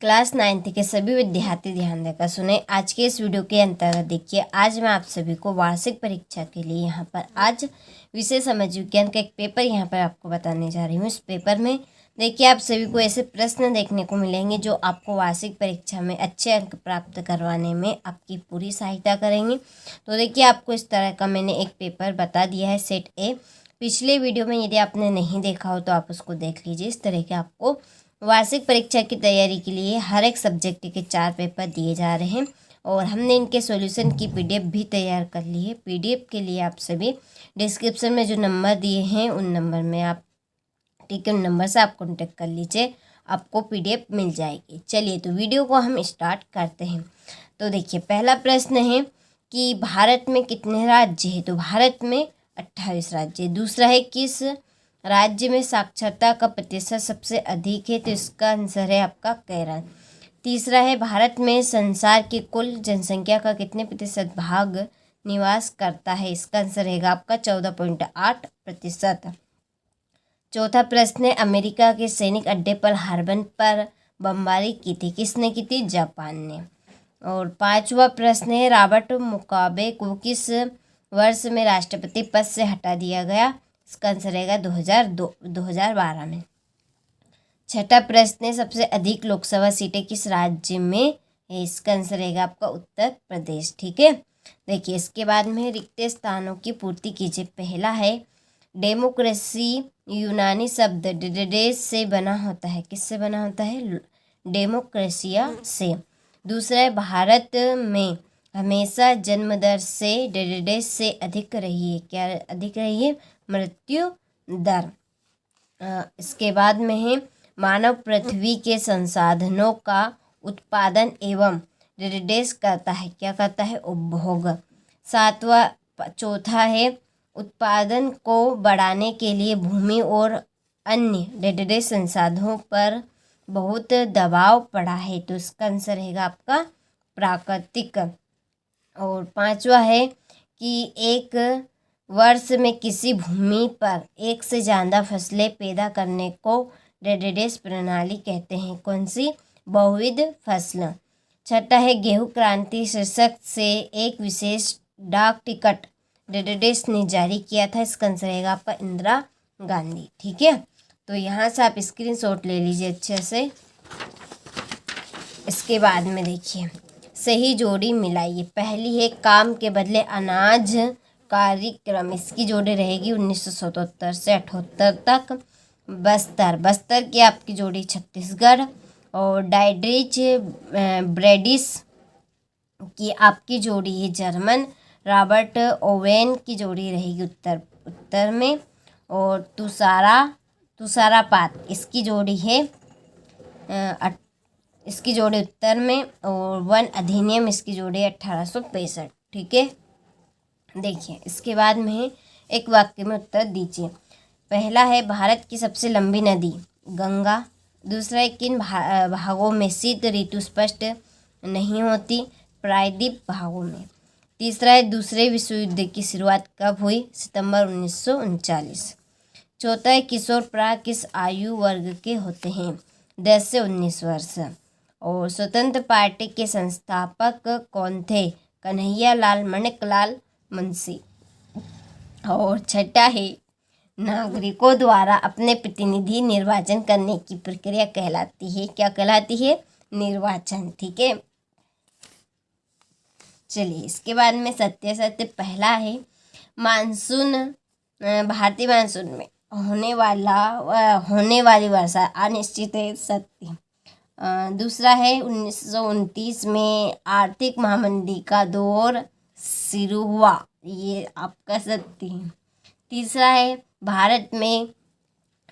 Class 9th के सभी विद्यार्थी ध्यान देकर सुने। आज के इस वीडियो के अंतर्गत देखिए, आज मैं आप सभी को वार्षिक परीक्षा के लिए यहाँ पर आज विषय समाज विज्ञान का एक पेपर यहाँ पर आपको बताने जा रही हूँ। इस पेपर में देखिए आप सभी को ऐसे प्रश्न देखने को मिलेंगे जो आपको वार्षिक परीक्षा में अच्छे अंक प्राप्त करवाने में आपकी पूरी सहायता करेंगे। तो देखिए आपको इस तरह का मैंने एक पेपर बता दिया है, सेट ए। पिछले वीडियो में यदि आपने नहीं देखा हो तो आप उसको देख लीजिए। इस तरह के आपको वार्षिक परीक्षा की तैयारी के लिए हर एक सब्जेक्ट के 4 पेपर दिए जा रहे हैं और हमने इनके सॉल्यूशन की पीडीएफ भी तैयार कर ली है। पीडीएफ के लिए आप सभी डिस्क्रिप्शन में जो नंबर दिए हैं उन नंबर में आप उन नंबर से आप कॉन्टेक्ट कर लीजिए, आपको पीडीएफ मिल जाएगी। चलिए तो वीडियो को हम स्टार्ट करते हैं। तो देखिए पहला प्रश्न है कि भारत में कितने राज्य हैं? तो भारत में 28 राज्य। दूसरा है किस राज्य में साक्षरता का प्रतिशत सबसे अधिक है? तो इसका आंसर है आपका केरल। तीसरा है भारत में संसार की कुल जनसंख्या का कितने प्रतिशत भाग निवास करता है? इसका आंसर रहेगा आपका 14.8%। चौथा प्रश्न है अमेरिका के सैनिक अड्डे पर हार्बन पर बमबारी की थी, किसने की थी? जापान ने। और पांचवा प्रश्न है रॉबर्ट मुगाबे को किस वर्ष में राष्ट्रपति पद से हटा दिया गया? इसका आंसर रहेगा 2012 में। छठा प्रश्न है सबसे अधिक लोकसभा सीटें किस राज्य में है? इसका आंसर रहेगा आपका उत्तर प्रदेश। ठीक है, देखिए इसके बाद में रिक्त स्थानों की पूर्ति कीजिए। पहला है डेमोक्रेसी यूनानी शब्द डेडेस से बना होता है, किससे बना होता है? डेमोक्रेसिया से। दूसरा है भारत में हमेशा जन्म दर से डेडेस से अधिक रही है, क्या अधिक रही है? मृत्यु दर। इसके बाद में है मानव पृथ्वी के संसाधनों का उत्पादन एवं डेडेस करता है, क्या करता है? उपभोग। चौथा है उत्पादन को बढ़ाने के लिए भूमि और अन्य डेडेस संसाधनों पर बहुत दबाव पड़ा है, तो इसका आंसर रहेगा आपका प्राकृतिक। और पांचवा है कि एक वर्ष में किसी भूमि पर एक से ज़्यादा फसलें पैदा करने को डेडेस प्रणाली कहते हैं, कौन सी? बहुविध फसल। छठा है गेहूं क्रांति शीर्षक से एक विशेष डाक टिकट डेडेस ने जारी किया था, इसका आंसर रहेगा आपका इंदिरा गांधी। ठीक है, तो यहाँ से आप स्क्रीनशॉट ले लीजिए अच्छे से। इसके बाद में देखिए सही जोड़ी मिलाइए। पहली है काम के बदले अनाज कार्यक्रम, इसकी जोड़ी रहेगी 1977 से 78 तक। बस्तर की आपकी जोड़ी छत्तीसगढ़। और डाइड्रिच ब्रेडिस की आपकी जोड़ी है जर्मन। रॉबर्ट ओवेन की जोड़ी रहेगी उत्तर में। और तुषारापात इसकी जोड़ी है इसकी जोड़ी उत्तर में। और वन अधिनियम इसकी जोड़ी है 1865। ठीक है, देखिए इसके बाद में एक वाक्य में उत्तर दीजिए। पहला है भारत की सबसे लंबी नदी गंगा। दूसरा है किन भागों में शीत ऋतु स्पष्ट नहीं होती? प्रायद्वीप भागों में। तीसरा है दूसरे विश्व युद्ध की शुरुआत कब हुई? सितंबर 1939। चौथा है किशोर प्राय किस आयु वर्ग के होते हैं? 10 से 19 वर्ष। और स्वतंत्र पार्टी के संस्थापक कौन थे? कन्हैया लाल माणिकलाल मुंशी। और छठा है नागरिकों द्वारा अपने प्रतिनिधि निर्वाचन करने की प्रक्रिया कहलाती है, क्या कहलाती है? निर्वाचन। ठीक है, चलिए इसके बाद में सत्य पहला है मानसून भारतीय मानसून में होने वाली वर्षा अनिश्चित है, सत्य। दूसरा है 1929 में आर्थिक महामंदी का दौर शुरू हुआ, ये आपका सत्य है। तीसरा है भारत में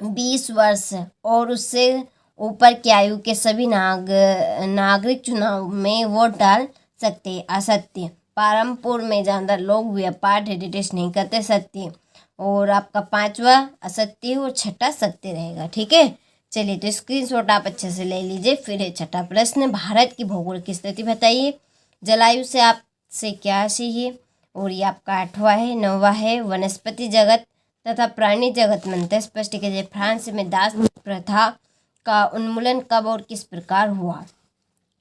20 वर्ष और उससे ऊपर की आयु के सभी नागरिक चुनाव में वोट डाल सकते हैं, असत्य। पालमपुर में ज़्यादा लोग व्यापार डेडेस नहीं करते, सत्य। और आपका पांचवा असत्य और छठा सत्य रहेगा। ठीक है, चलिए तो स्क्रीनशॉट आप अच्छे से ले लीजिए। फिर है छठा प्रश्न भारत की भौगोलिक स्थिति बताइए। जलायु से आपसे क्या चाहिए? और ये आपका 8वां है। 9वां है वनस्पति जगत तथा प्राणी जगत में अंतर स्पष्ट कीजिए। फ्रांस में दास प्रथा का उन्मूलन कब और किस प्रकार हुआ।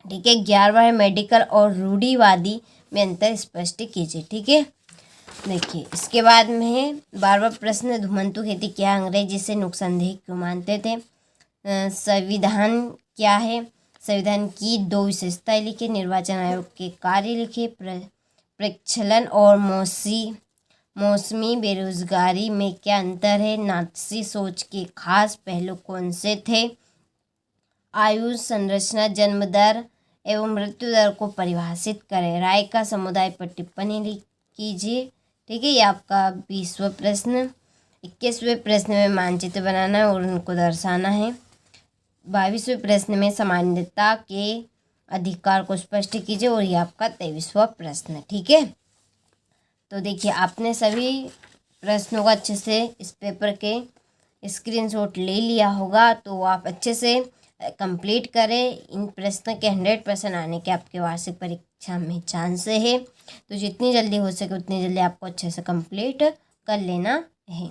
ठीक है। 11वां है मेडिकल और रूढ़िवादी में अंतर स्पष्ट कीजिए। ठीक है। देखिए इसके बाद में है 12वां प्रश्न, धुमंतु खेती क्या अंग्रेजी से नुकसानदेह क्यों मानते थे। संविधान क्या है, संविधान की 2 विशेषताएं लिखिए, निर्वाचन आयोग के कार्य लिखिए, प्रक्षलन और मौसमी बेरोजगारी में क्या अंतर है, नात्सी सोच के खास पहलू कौन से थे, आयु संरचना, जन्म दर एवं मृत्यु दर को परिभाषित करें, राय का समुदाय पर टिप्पणी कीजिए। ठीक है। ये आपका 20वां प्रश्न। 21वें प्रश्न में मानचित्र बनाना है और उनको दर्शाना है। 22वें प्रश्न में सामान्यता के अधिकार को स्पष्ट कीजिए और ये आपका 23वां प्रश्न। ठीक है। तो देखिए आपने सभी प्रश्नों का अच्छे से इस पेपर के स्क्रीनशॉट ले लिया होगा, तो आप अच्छे से कंप्लीट करें। इन प्रश्न के 100% आने के आपके वार्षिक परीक्षा में चांस है, तो जितनी जल्दी हो सके उतनी जल्दी आपको अच्छे से कंप्लीट कर लेना है।